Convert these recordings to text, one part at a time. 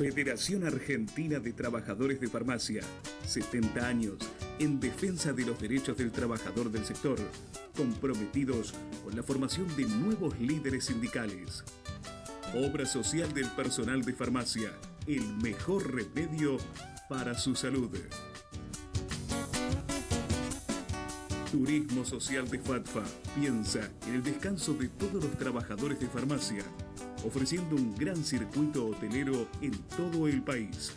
Federación Argentina de Trabajadores de Farmacia. 70 años en defensa de los derechos del trabajador del sector, comprometidos con la formación de nuevos líderes sindicales. Obra social del personal de farmacia, el mejor remedio para su salud. Turismo Social de FATFA piensa en el descanso de todos los trabajadores de farmacia, ofreciendo un gran circuito hotelero en todo el país.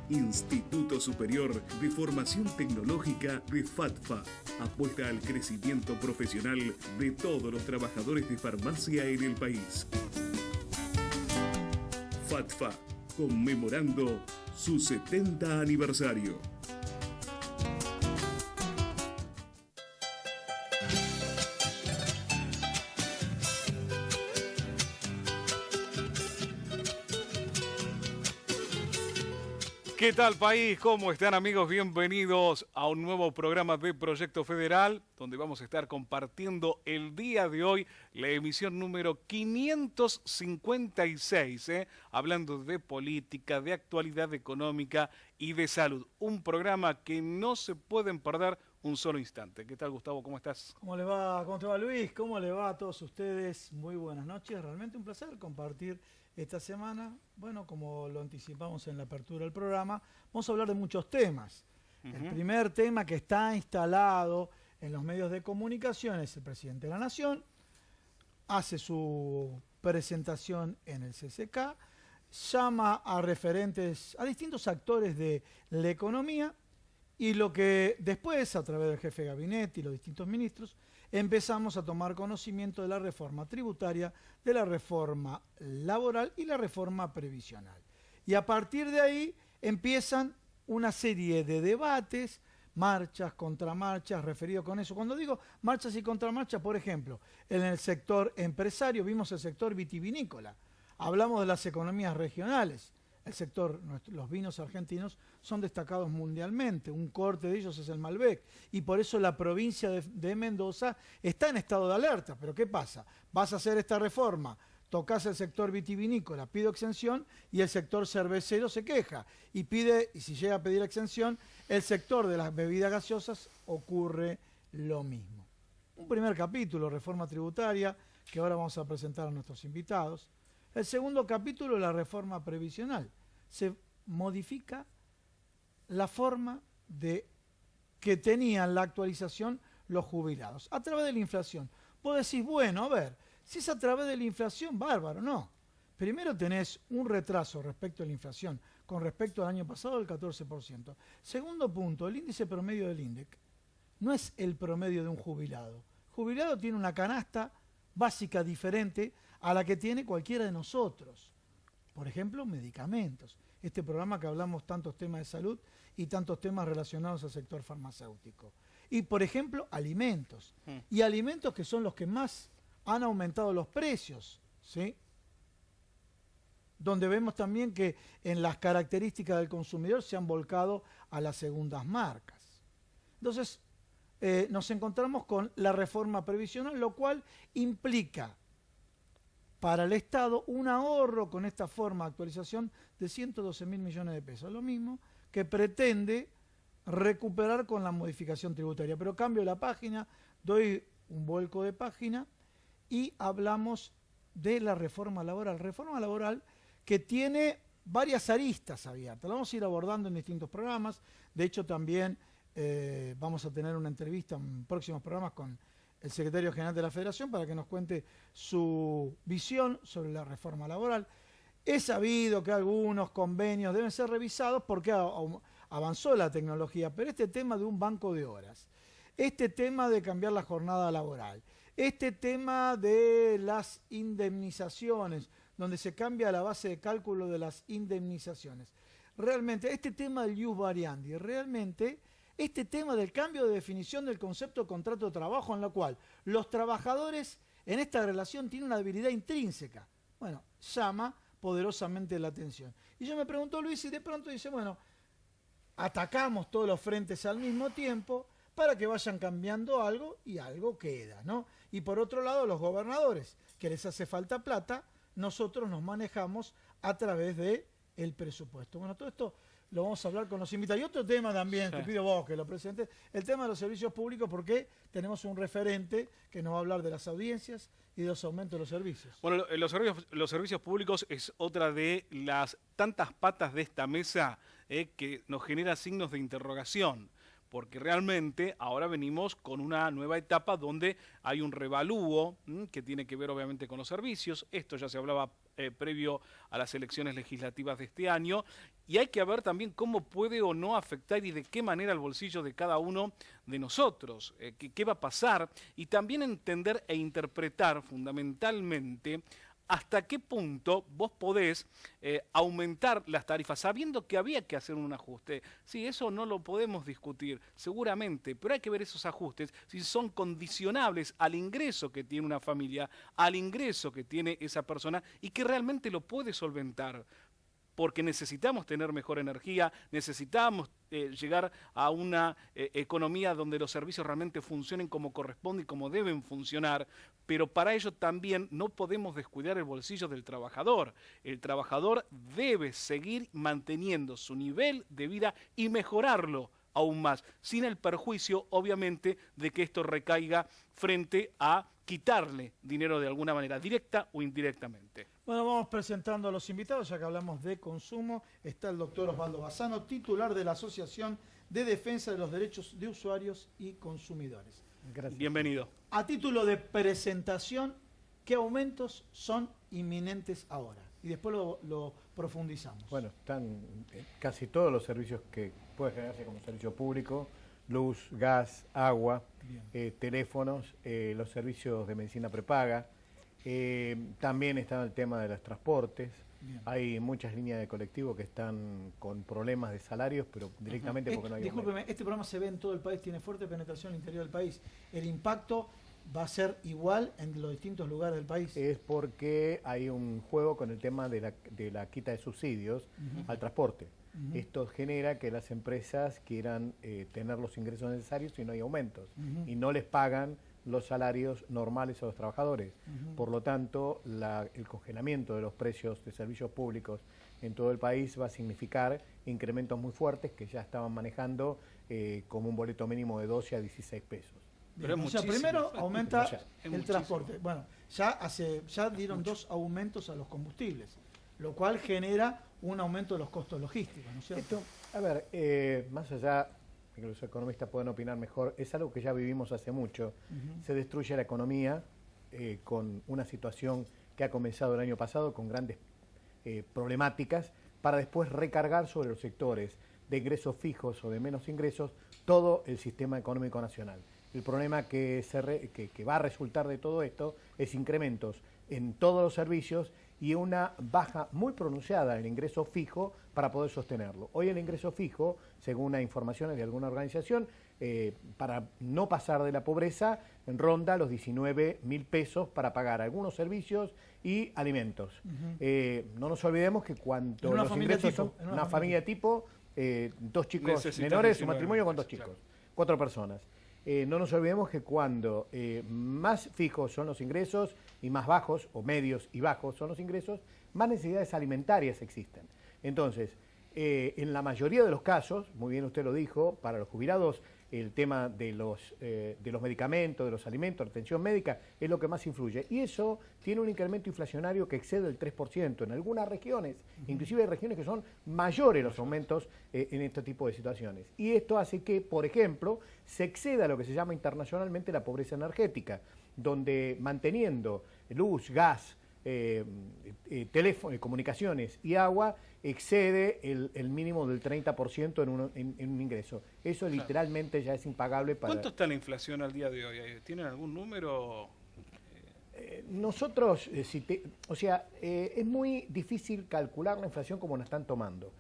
Instituto Superior de Formación Tecnológica de FATFA apuesta al crecimiento profesional de todos los trabajadores de farmacia en el país. FATFA, conmemorando su 70 aniversario. ¿Qué tal, país? ¿Cómo están, amigos? Bienvenidos a un nuevo programa de Proyecto Federal, donde vamos a estar compartiendo el día de hoy la emisión número 556, hablando de política, de actualidad económica y de salud. Un programa que no se pueden perder un solo instante. ¿Qué tal, Gustavo? ¿Cómo estás? ¿Cómo le va? ¿Cómo te va, Luis? ¿Cómo le va a todos ustedes? Muy buenas noches. Realmente un placer compartir esta semana. Bueno, como lo anticipamos en la apertura del programa, vamos a hablar de muchos temas. El primer tema que está instalado en los medios de comunicación es el presidente de la Nación. Hace su presentación en el CCK, llama a referentes, a distintos actores de la economía, y lo que después, a través del jefe de gabinete y los distintos ministros, empezamos a tomar conocimiento de la reforma tributaria, de la reforma laboral y la reforma previsional. Y a partir de ahí empiezan una serie de debates, marchas, contramarchas, referido con eso. Cuando digo marchas y contramarchas, por ejemplo, en el sector empresario vimos el sector vitivinícola, hablamos de las economías regionales. El sector, los vinos argentinos son destacados mundialmente, un corte de ellos es el Malbec, y por eso la provincia de Mendoza está en estado de alerta. Pero ¿qué pasa? Vas a hacer esta reforma, tocas el sector vitivinícola, pido exención, y el sector cervecero se queja, y si llega a pedir exención, el sector de las bebidas gaseosas ocurre lo mismo. Un primer capítulo, reforma tributaria, que ahora vamos a presentar a nuestros invitados. El segundo capítulo, la reforma previsional. Se modifica la forma que tenían la actualización los jubilados a través de la inflación. Vos decís, bueno, a ver, si es a través de la inflación, bárbaro, no. Primero tenés un retraso respecto a la inflación con respecto al año pasado del 14%. Segundo punto, el índice promedio del INDEC no es el promedio de un jubilado. El jubilado tiene una canasta básica diferente a la que tiene cualquiera de nosotros. Por ejemplo, medicamentos. Este programa que hablamos tantos temas de salud y tantos temas relacionados al sector farmacéutico. Y, por ejemplo, alimentos. Y alimentos que son los que más han aumentado los precios, ¿sí? Donde vemos también que en las características del consumidor se han volcado a las segundas marcas. Entonces, nos encontramos con la reforma previsional, lo cual implica para el Estado un ahorro con esta forma de actualización de 112.000 millones de pesos. Lo mismo que pretende recuperar con la modificación tributaria. Pero cambio la página, doy un vuelco de página y hablamos de la reforma laboral. Reforma laboral que tiene varias aristas abiertas. La vamos a ir abordando en distintos programas. De hecho, también vamos a tener una entrevista en próximos programas con el secretario general de la Federación para que nos cuente su visión sobre la reforma laboral. Es sabido que algunos convenios deben ser revisados porque avanzó la tecnología, pero este tema de un banco de horas, este tema de cambiar la jornada laboral, este tema de las indemnizaciones, donde se cambia la base de cálculo de las indemnizaciones, realmente este tema del ius variandi, realmente este tema del cambio de definición del concepto de contrato de trabajo, en lo cual los trabajadores en esta relación tienen una debilidad intrínseca, bueno, llama poderosamente la atención. Y yo me pregunto, Luis, y de pronto dice, bueno, atacamos todos los frentes al mismo tiempo para que vayan cambiando algo y algo queda, ¿no? Y por otro lado, los gobernadores, que les hace falta plata, nosotros nos manejamos a través de el presupuesto. Bueno, todo esto lo vamos a hablar con los invitados. Y otro tema también, te pido vos que lo presentes, el tema de los servicios públicos, porque tenemos un referente que nos va a hablar de las audiencias y de los aumentos de los servicios. Bueno, los servicios públicos es otra de las tantas patas de esta mesa que nos genera signos de interrogación, porque realmente ahora venimos con una nueva etapa donde hay un revalúo que tiene que ver obviamente con los servicios. Esto ya se hablaba previo a las elecciones legislativas de este año, y hay que ver también cómo puede o no afectar y de qué manera el bolsillo de cada uno de nosotros, qué va a pasar, y también entender e interpretar fundamentalmente hasta qué punto vos podés aumentar las tarifas, sabiendo que había que hacer un ajuste. Sí, eso no lo podemos discutir, seguramente, pero hay que ver esos ajustes, si son condicionables al ingreso que tiene una familia, al ingreso que tiene esa persona y que realmente lo puede solventar. Porque necesitamos tener mejor energía, necesitamos llegar a una economía donde los servicios realmente funcionen como corresponde y como deben funcionar, pero para ello también no podemos descuidar el bolsillo del trabajador. El trabajador debe seguir manteniendo su nivel de vida y mejorarlo aún más, sin el perjuicio, obviamente, de que esto recaiga frente a quitarle dinero de alguna manera, directa o indirectamente. Bueno, vamos presentando a los invitados, ya que hablamos de consumo. Está el doctor Osvaldo Bassano, titular de la Asociación de Defensa de los Derechos de Usuarios y Consumidores. Gracias. Bienvenido. A título de presentación, ¿qué aumentos son inminentes ahora? Y después lo profundizamos. Bueno, están casi todos los servicios que puede generarse como servicio público: luz, gas, agua, teléfonos, los servicios de medicina prepaga. También está el tema de los transportes. Bien. Hay muchas líneas de colectivo que están con problemas de salarios, pero directamente porque no hay aumento. Discúlpeme, este programa se ve en todo el país, tiene fuerte penetración en el interior del país. ¿El impacto va a ser igual en los distintos lugares del país? Es porque hay un juego con el tema de la quita de subsidios al transporte. Esto genera que las empresas quieran tener los ingresos necesarios y no hay aumentos. Y no les pagan los salarios normales a los trabajadores. Por lo tanto, el congelamiento de los precios de servicios públicos en todo el país va a significar incrementos muy fuertes que ya estaban manejando como un boleto mínimo de 12 a 16 pesos. Pero o sea, primero aumenta el transporte. Bueno, ya dieron 2 aumentos a los combustibles, lo cual genera un aumento de los costos logísticos, ¿no es cierto? A ver, más allá de que los economistas puedan opinar mejor, es algo que ya vivimos hace mucho. Se destruye la economía con una situación que ha comenzado el año pasado con grandes problemáticas, para después recargar sobre los sectores de ingresos fijos o de menos ingresos todo el sistema económico nacional. El problema que va a resultar de todo esto es incrementos en todos los servicios y una baja muy pronunciada en el ingreso fijo para poder sostenerlo. Hoy el ingreso fijo, según las informaciones de alguna organización, para no pasar de la pobreza, ronda los 19.000 pesos para pagar algunos servicios y alimentos. No nos olvidemos que cuando los ingresos son una familia tipo, 2 chicos menores, un matrimonio con 2 chicos, 4 personas. No nos olvidemos que cuando más fijos son los ingresos y más bajos, o medios y bajos son los ingresos, más necesidades alimentarias existen. Entonces, en la mayoría de los casos, muy bien usted lo dijo, para los jubilados el tema de los medicamentos, de los alimentos, la atención médica, es lo que más influye. Y eso tiene un incremento inflacionario que excede el 3% en algunas regiones, inclusive hay regiones que son mayores los aumentos en este tipo de situaciones. Y esto hace que, por ejemplo, se exceda lo que se llama internacionalmente la pobreza energética, donde manteniendo luz, gas, teléfono, comunicaciones y agua, excede el mínimo del 30% en un ingreso. Eso literalmente ya es impagable para... ¿Cuánto está la inflación al día de hoy? ¿Tienen algún número? Nosotros, es muy difícil calcular la inflación como la están tomando.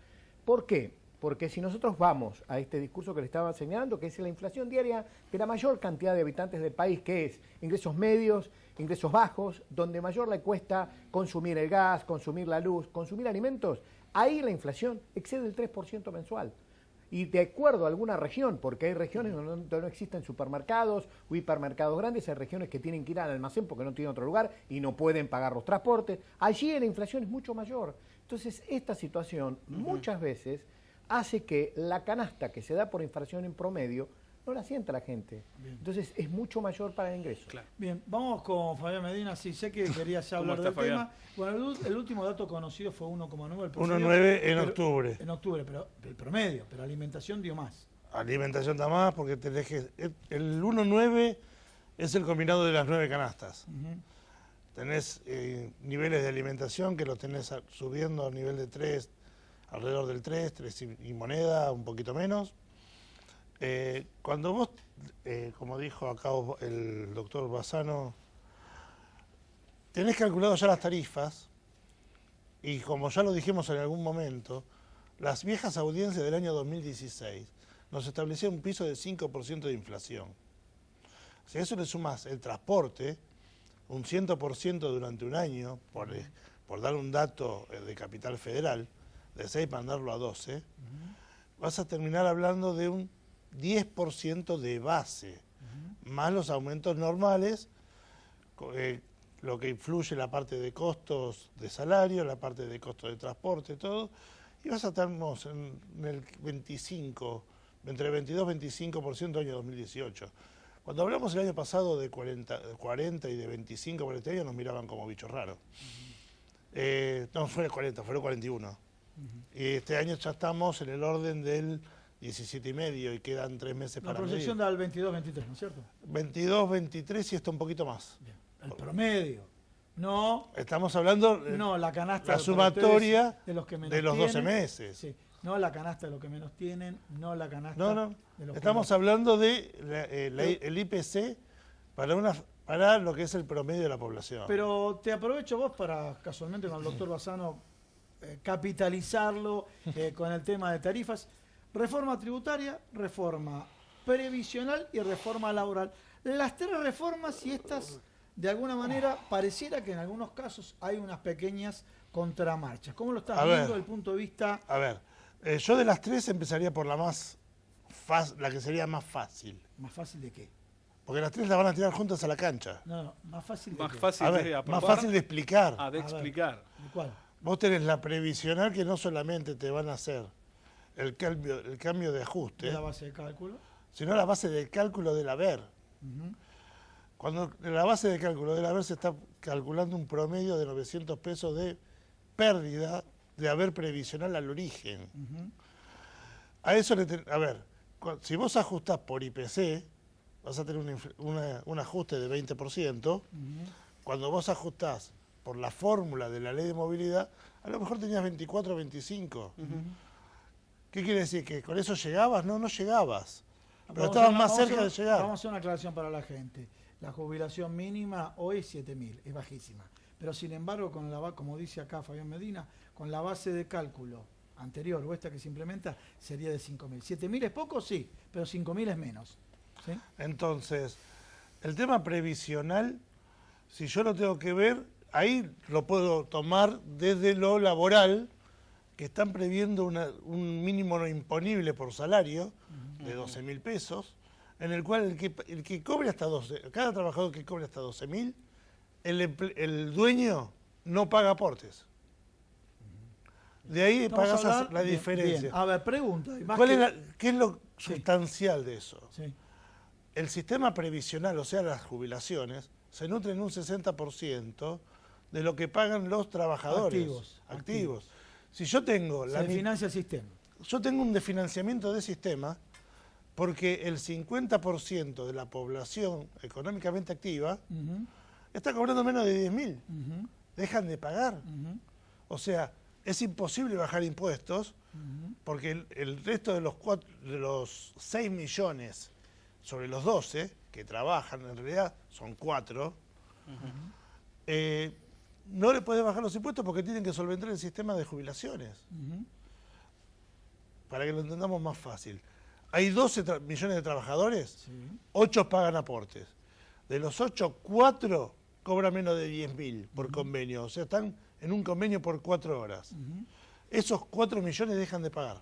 ¿Por qué? Porque si nosotros vamos a este discurso que le estaba señalando, que es la inflación diaria de la mayor cantidad de habitantes del país, que es ingresos medios, ingresos bajos, donde mayor le cuesta consumir el gas, consumir la luz, consumir alimentos, ahí la inflación excede el 3% mensual. Y de acuerdo a alguna región, porque hay regiones donde no existen supermercados o hipermercados grandes, hay regiones que tienen que ir al almacén porque no tienen otro lugar y no pueden pagar los transportes. Allí la inflación es mucho mayor. Entonces, esta situación muchas veces hace que la canasta que se da por inflación en promedio no la sienta la gente. Bien. Entonces, es mucho mayor para el ingreso. Claro. Bien, vamos con Fabián Medina. Sí, sé que querías ya hablar del tema. Bueno, el último dato conocido fue 1,9. 1,9 en octubre. En octubre, pero el promedio, pero alimentación dio más. Alimentación da más porque tenés que... El 1,9 es el combinado de las 9 canastas. Tenés niveles de alimentación que los tenés subiendo a nivel de 3, alrededor del 3 y moneda, un poquito menos. Cuando vos, como dijo acá el doctor Bassano, tenés calculado ya las tarifas, y como ya lo dijimos en algún momento, las viejas audiencias del año 2016 nos establecían un piso de 5% de inflación. Si a eso le sumas el transporte, un 100% durante un año, por dar un dato de Capital Federal, de 6 para mandarlo a 12, vas a terminar hablando de un 10% de base, más los aumentos normales, lo que influye la parte de costos de salario, la parte de costos de transporte, todo, y vas a estar en el 25, entre 22 y 25% año 2018. Cuando hablamos el año pasado de 40 y de 25 por este año, nos miraban como bichos raros. No, fue el 40, fue el 41. Y este año ya estamos en el orden del 17,5 y quedan 3 meses para medir. La proyección da al 22-23, ¿no es cierto? 22-23 y está un poquito más. Bien. El promedio. No. Estamos hablando no, la canasta la sumatoria de los, que menos de los tienen, 12 meses. Sí. No la canasta de los que menos tienen, no la canasta de los Estamos hablando de el IPC para lo que es el promedio de la población. Pero te aprovecho vos para, casualmente con el doctor Bassano, capitalizarlo con el tema de tarifas. Reforma tributaria, reforma previsional y reforma laboral. Las 3 reformas, y estas, de alguna manera, pareciera que en algunos casos hay unas pequeñas contramarchas. ¿Cómo lo estás viendo desde el punto de vista? A ver, yo de las 3 empezaría por la la que sería más fácil. ¿Más fácil de qué? Porque las 3 las van a tirar juntas a la cancha. No, más fácil de más qué. fácil de aprobar. Más fácil de explicar. De explicar. ¿De cuál? Vos tenés la previsional, que no solamente te van a hacer el cambio de ajuste, ¿De la base de cálculo? Sino la base de cálculo del haber. Cuando en la base de cálculo del haber se está calculando un promedio de 900 pesos de pérdida de haber previsional al origen. A eso a ver, si vos ajustás por IPC, vas a tener un ajuste de 20%. Cuando vos ajustás por la fórmula de la ley de movilidad, a lo mejor tenías 24 o 25. ¿Qué quiere decir? ¿Que con eso llegabas? No, no llegabas. Pero estabas más cerca de llegar. Vamos a hacer una aclaración para la gente. La jubilación mínima hoy es 7.000, es bajísima. Pero sin embargo, como dice acá Fabián Medina, con la base de cálculo anterior o esta que se implementa, sería de 5.000. 7.000 es poco, sí, pero 5.000 es menos. ¿Sí? Entonces, el tema previsional, si yo lo tengo que ver, ahí lo puedo tomar desde lo laboral, que están previendo un mínimo no imponible por salario de 12.000 pesos, en el cual el que cobre hasta 12, cada trabajador que cobre hasta 12.000, el dueño no paga aportes. De ahí pagas la diferencia. Bien. A ver, pregunta. ¿Qué es lo sustancial de eso? Sí. El sistema previsional, o sea, las jubilaciones, se nutren un 60% de lo que pagan los trabajadores activos. Si yo tengo se financia el sistema. Yo tengo un desfinanciamiento de sistema porque el 50% de la población económicamente activa está cobrando menos de 10.000. Dejan de pagar. O sea, es imposible bajar impuestos porque el resto de los 6 millones sobre los 12 que trabajan, en realidad son 4, no le puedes bajar los impuestos porque tienen que solventar el sistema de jubilaciones. Para que lo entendamos más fácil. Hay 12 millones de trabajadores, 8 pagan aportes. De los 8, 4 cobran menos de 10.000 por convenio. O sea, están en un convenio por 4 horas. Esos 4 millones dejan de pagar.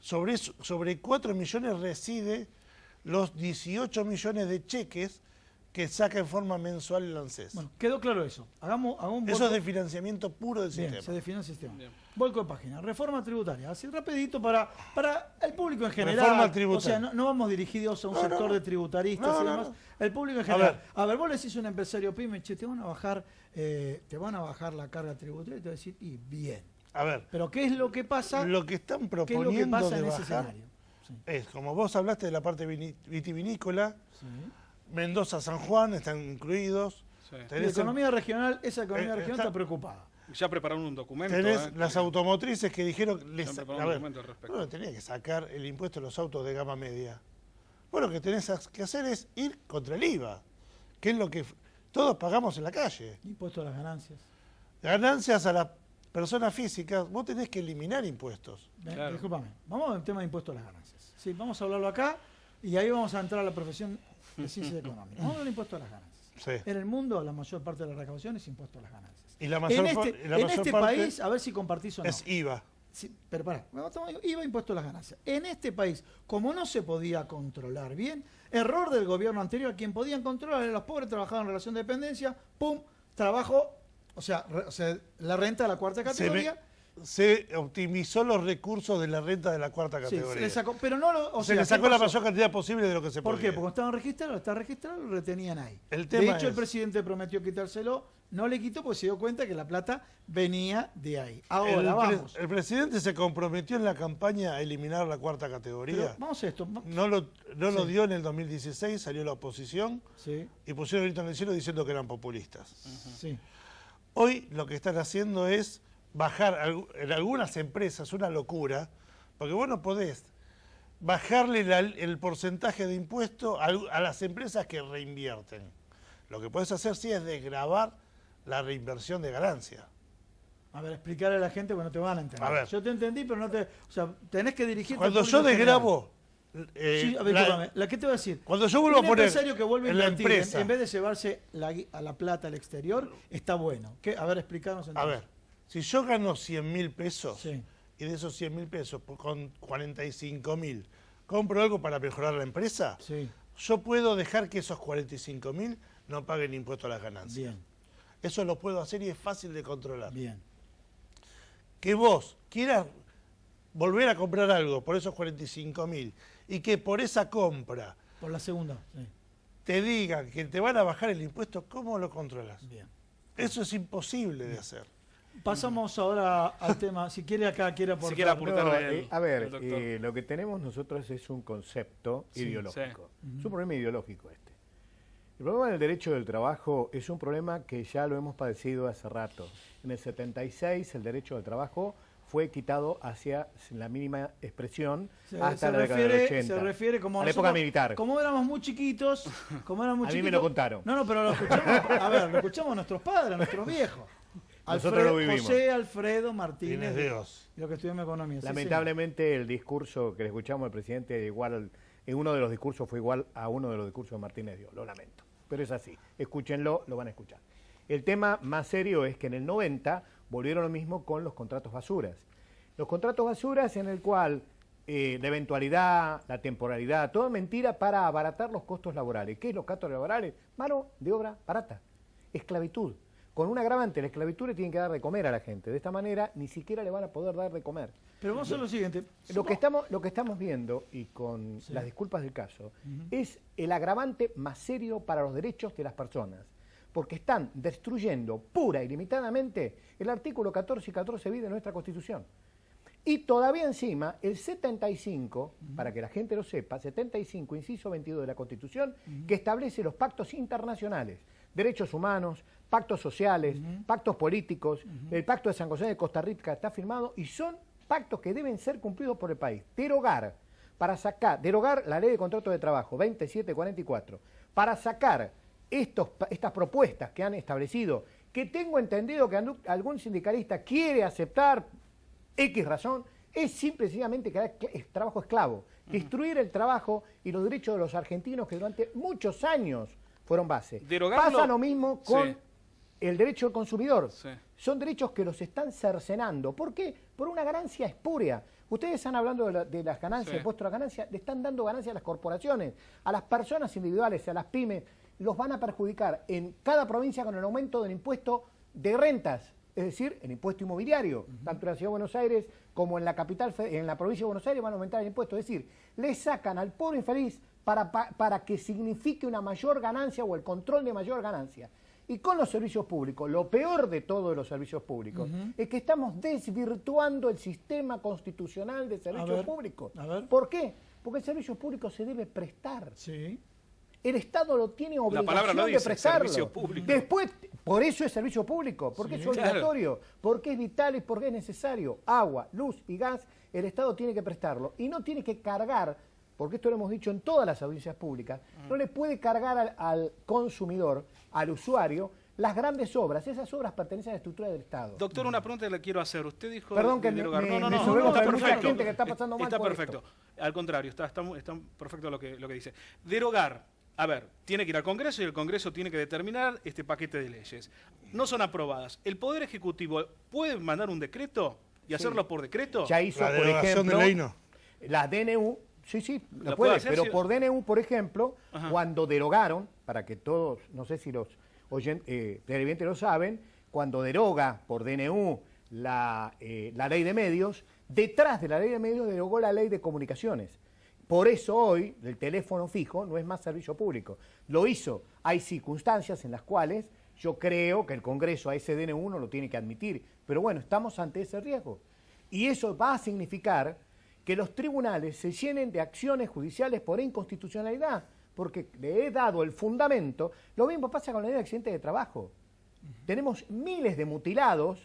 sobre 4 millones reside los 18 millones de cheques que saca en forma mensual el ANSES. Bueno, quedó claro eso. Hagamos un Eso es de financiamiento puro del Bien, sistema. se define el sistema. Bien. Volco de página. Reforma tributaria. Así rapidito para el público en general. Reforma tributaria. O sea, no vamos dirigidos a un sector de tributaristas y demás. El público en A general. A ver, vos le decís a un empresario pyme, che, te van a bajar la carga tributaria y te va a decir, y bien. A ver, Pero ¿qué es lo que pasa? lo que están ¿Qué es proponiendo lo que pasa de en ese bajar escenario? Sí. es, como vos hablaste de la parte vitivinícola, Sí. Mendoza, San Juan están incluidos. Sí. La Tenés, economía regional, esa economía regional está- está preocupada. Ya prepararon un documento. tenés las automotrices que dijeron... Ya prepararon a un ver, documento al respecto. bueno, tenía que sacar el impuesto a los autos de gama media. Bueno, lo que tenés que hacer es ir contra el IVA, que es lo que todos pagamos en la calle. Impuesto a las ganancias. Ganancias a las personas físicas, vos tenés que eliminar impuestos. Claro. Discúlpame, vamos al tema de impuesto a las ganancias. Sí, vamos a hablarlo acá y ahí vamos a entrar a la profesión de ciencia económica. Vamos al impuesto a las ganancias. Sí. En el mundo, la mayor parte de la recaudación es impuesto a las ganancias. Y la mayor, En y la en mayor este parte país, a ver si compartís o no. es IVA. Sí, pero pará, IVA impuesto a las ganancias. En este país, como no se podía controlar bien, error del gobierno anterior, quien podían controlar eran los pobres, trabajaban en relación de dependencia, pum, trabajo, o sea, la renta de la cuarta categoría. Se optimizó los recursos de la renta de la cuarta Sí, categoría. se le sacó, pero no lo, o se sea, le ¿qué sacó la pasó? mayor cantidad posible de lo que se ¿Por podía. qué? Porque estaban registrados, está registrado, lo retenían ahí. El De tema hecho, el es- presidente prometió quitárselo, no le quitó porque se dio cuenta que la plata venía de ahí. Ahora, vamos. El presidente se comprometió en la campaña a eliminar la cuarta Pero categoría. vamos a esto. No lo Sí. dio en el 2016, salió la oposición Sí, y pusieron el grito en el cielo diciendo que eran populistas. sí. Hoy lo que están haciendo es bajar en algunas empresas, una locura, porque vos no podés bajarle el porcentaje de impuesto a las empresas que reinvierten. Lo que podés hacer sí es desgravar la reinversión de ganancia. A ver, explicarle a la gente, bueno, te van a entender. A ver. Yo te entendí, pero no te. O sea, tenés que dirigirte. Cuando al yo público en general. desgravo... Sí, a ver, discúlpame, ¿qué te voy a decir? Cuando yo vuelvo Un a poner empresario que vuelve a en la invertir, empresa... en vez de llevarse a la plata al exterior, está bueno. ¿Qué? A ver, explicarnos A entonces. ver, si yo gano 100.000 pesos Sí. y de esos 100.000 pesos con 45.000 compro algo para mejorar la empresa, Sí, yo puedo dejar que esos 45.000 no paguen impuesto a las ganancias. bien, Eso lo puedo hacer y es fácil de controlar. bien. Que vos quieras volver a comprar algo por esos 45.000 y que por esa compra Por la segunda, sí, te digan que te van a bajar el impuesto, ¿cómo lo controlas? bien. Eso es imposible de hacer. Pasamos ahora al tema, si quiere aportar. Si quiere aportar. No, el- a ver, el doctor. lo que tenemos nosotros es un concepto Sí, ideológico. sí. Es un problema ideológico este. El problema del derecho del trabajo es un problema que ya lo hemos padecido hace rato. En el 76 el derecho del trabajo fue quitado hacia la mínima expresión hasta la década del 80. Se refiere como a la época militar. Como éramos muy chiquitos, A mí me lo contaron. No, pero lo escuchamos, a ver, lo escuchamos a nuestros padres, a nuestros viejos. Nosotros lo vivimos. José Alfredo Martínez, Tienes Dios. lo que estudió en economía. Sí, Lamentablemente el discurso que le escuchamos al presidente en uno de los discursos fue igual a uno de los discursos de Martínez Dios, lo lamento. Pero es así, escúchenlo, lo van a escuchar. El tema más serio es que en el 90 volvieron lo mismo con los contratos basuras. Los contratos basuras en el cual la eventualidad, la temporalidad, todo mentira para abaratar los costos laborales. ¿Qué es los costos laborales? Mano de obra barata, esclavitud. Con un agravante, la esclavitud le tienen que dar de comer a la gente. De esta manera ni siquiera le van a poder dar de comer. Pero vamos a hacer lo siguiente. Lo que estamos viendo, y con Sí. las disculpas del caso, es el agravante más serio para los derechos de las personas. Porque están destruyendo pura y limitadamente el artículo 14 y 14 bis de nuestra Constitución. Y todavía encima, el 75, para que la gente lo sepa, 75, inciso 22 de la Constitución, que establece los pactos internacionales, derechos humanos, pactos sociales, pactos políticos, el pacto de San José de Costa Rica está firmado y son pactos que deben ser cumplidos por el país. Derogar la ley de contrato de trabajo 2744, para sacar estas propuestas que han establecido, que tengo entendido que algún sindicalista quiere aceptar X razón, es simple y sencillamente que es trabajo esclavo. Destruir el trabajo y los derechos de los argentinos que durante muchos años fueron base. Derogarlo- Pasa lo mismo con Sí. el derecho del consumidor. Sí. Son derechos que los están cercenando. ¿Por qué? Por una ganancia espúrea. Ustedes están hablando de las ganancias, Sí. de puestos de ganancias, le están dando ganancias a las corporaciones, a las personas individuales, a las pymes, los van a perjudicar en cada provincia con el aumento del impuesto de rentas, es decir, el impuesto inmobiliario, tanto en la Ciudad de Buenos Aires como en la capital, en la provincia de Buenos Aires van a aumentar el impuesto, es decir, le sacan al pobre infeliz para que signifique una mayor ganancia o el control de mayor ganancia. Y con los servicios públicos, lo peor de todo de los servicios públicos es que estamos desvirtuando el sistema constitucional de servicios públicos. A ver. ¿Por qué? Porque el servicio público se debe prestar. Sí. El Estado lo tiene obligación palabra lo de dice, prestarlo. servicio público. Después, por eso es servicio público, porque Sí, es obligatorio, porque es vital y porque es necesario. Agua, luz y gas, el Estado tiene que prestarlo. Y no tiene que cargar, porque esto lo hemos dicho en todas las audiencias públicas, no le puede cargar al consumidor, al usuario, las grandes obras. Esas obras pertenecen a la estructura del Estado. Doctor, una pregunta que le quiero hacer. Usted dijo... Perdón que de derogar. me No, sobrevo, está hay mucha perfecto. gente que está pasando mal Está por perfecto. Al contrario, está perfecto lo que dice. Derogar. A ver, tiene que ir al Congreso y el Congreso tiene que determinar este paquete de leyes. No son aprobadas. ¿El Poder Ejecutivo puede mandar un decreto y hacerlo por decreto? Ya hizo, La por derogación ejemplo, de ley no. la DNU, sí, ¿Lo lo puede puede, hacer pero si- por DNU, por ejemplo, Ajá. cuando derogaron, para que todos, no sé si los televidentes lo saben, cuando deroga por DNU la ley de medios, detrás de la ley de medios derogó la ley de comunicaciones. Por eso hoy el teléfono fijo no es más servicio público. Lo hizo. Hay circunstancias en las cuales yo creo que el Congreso a ese DNU no lo tiene que admitir. Pero bueno, estamos ante ese riesgo. Y eso va a significar que los tribunales se llenen de acciones judiciales por inconstitucionalidad, porque le he dado el fundamento. Lo mismo pasa con la ley de accidentes de trabajo. Tenemos miles de mutilados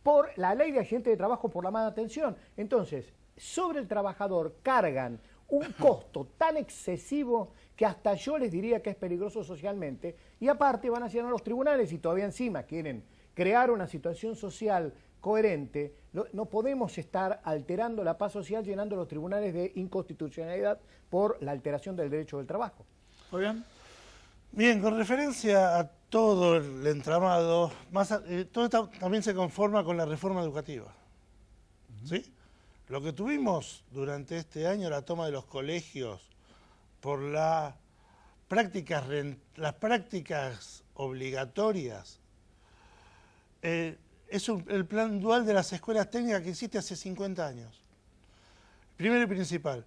por la ley de accidentes de trabajo por la mala atención. Entonces, sobre el trabajador cargan un costo tan excesivo que hasta yo les diría que es peligroso socialmente, y aparte van a llenar a los tribunales y todavía encima quieren crear una situación social coherente. No podemos estar alterando la paz social llenando los tribunales de inconstitucionalidad por la alteración del derecho del trabajo. Oigan. Bien, con referencia a todo el entramado, todo esto también se conforma con la reforma educativa. ¿Sí? Lo que tuvimos durante este año, la toma de los colegios por las prácticas obligatorias, es el plan dual de las escuelas técnicas que existe hace 50 años. Primero y principal,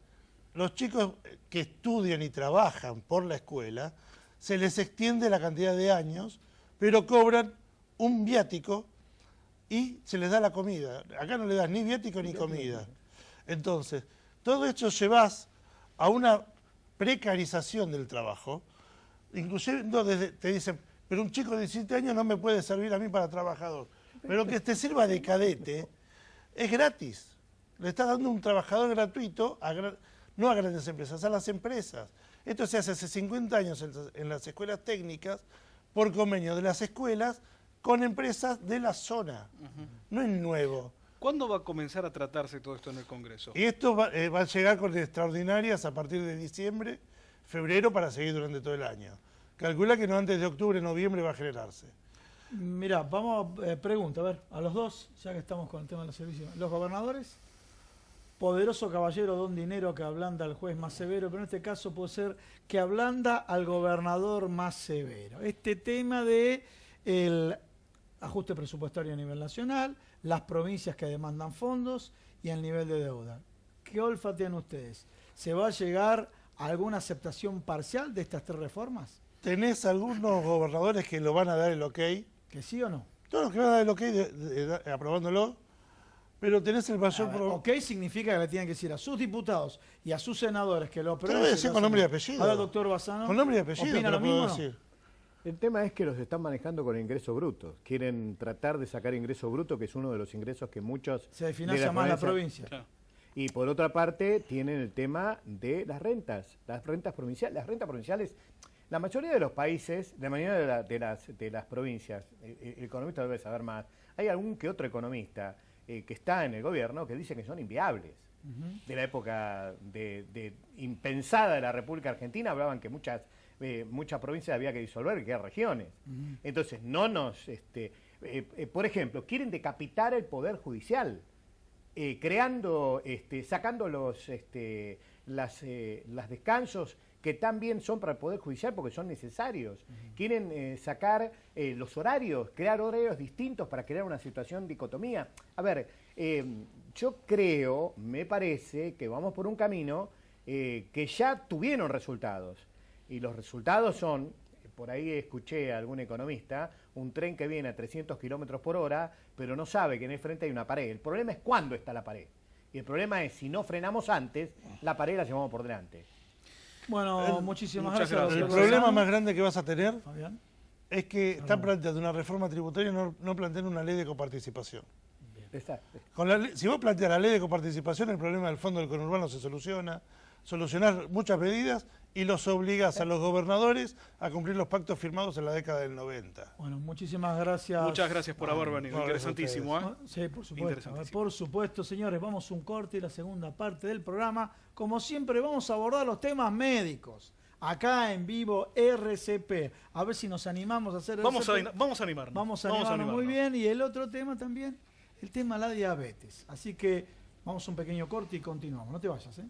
los chicos que estudian y trabajan por la escuela, se les extiende la cantidad de años, pero cobran un viático y se les da la comida. Acá no le das ni viático ni comida. Entonces, todo esto llevas a una precarización del trabajo, inclusive te dicen, pero un chico de 17 años no me puede servir a mí para trabajador. Pero que te sirva de cadete es gratis. Le estás dando un trabajador gratuito, no a grandes empresas, a las empresas. Esto se hace hace 50 años en las escuelas técnicas por convenio de las escuelas con empresas de la zona. No es nuevo. ¿Cuándo va a comenzar a tratarse todo esto en el Congreso? Y esto va a llegar con extraordinarias a partir de diciembre, febrero, para seguir durante todo el año. Calcula que no antes de octubre, noviembre va a generarse. Mirá, vamos a pregunta, a ver, a los dos, ya que estamos con el tema de los servicios. Los gobernadores, poderoso caballero don dinero que ablanda al juez más severo, pero en este caso puede ser que ablanda al gobernador más severo. Este tema de el ajuste presupuestario a nivel nacional, las provincias que demandan fondos y el nivel de deuda. ¿Qué olfatean ustedes? ¿Se va a llegar a alguna aceptación parcial de estas tres reformas? ¿Tenés algunos gobernadores que lo van a dar el ok? ¿Que sí o no? Todos los que van a dar el ok aprobándolo, pero tenés el mayor problema. Ok significa que le tienen que decir a sus diputados y a sus senadores que lo Te aprueben. lo voy a decir con nombre y apellido. Ahora, doctor Bassano. Con nombre y apellido ¿opina te lo lo puedo mismo? decir. El tema es que los están manejando con ingreso bruto. Quieren tratar de sacar ingreso bruto, que es uno de los ingresos que muchos... Se financia más la provincia. Claro. Y por otra parte, tienen el tema de las rentas provinciales. Las rentas provinciales, la mayoría de los países, la mayoría de las provincias, el economista debe saber más, hay algún que otro economista que está en el gobierno que dice que son inviables. De la época impensada de la República Argentina, hablaban que muchas muchas provincias había que disolver, que eran regiones. Entonces, no nos... por ejemplo, quieren decapitar el Poder Judicial, creando, sacando los descansos que también son para el Poder Judicial porque son necesarios. Quieren sacar los horarios, crear horarios distintos para crear una situación de dicotomía. A ver, yo creo, me parece que vamos por un camino que ya tuvieron resultados. Y los resultados son, por ahí escuché a algún economista, un tren que viene a 300 kilómetros por hora, pero no sabe que en el frente hay una pared. El problema es cuándo está la pared. Y el problema es, si no frenamos antes, la pared la llevamos por delante. Bueno, muchísimas gracias. El problema más grande que vas a tener, Fabián, es que están planteando una reforma tributaria y no plantean una ley de coparticipación. Exacto. Si vos planteas la ley de coparticipación, el problema del fondo del conurbano se soluciona. Solucionar muchas medidas y los obligás a los gobernadores a cumplir los pactos firmados en la década del 90. bueno, muchísimas gracias. Muchas gracias por haber venido. No, Interesantísimo, ¿eh? Sí, por supuesto. Interesantísimo. Por supuesto, señores, vamos a un corte y la segunda parte del programa. Como siempre, vamos a abordar los temas médicos. Acá en vivo, RCP. A ver si nos animamos a hacer Vamos a RCP. animarnos. Vamos a animarnos muy bien. Y el otro tema también, el tema de la diabetes. Así que vamos a un pequeño corte y continuamos. No te vayas, ¿eh?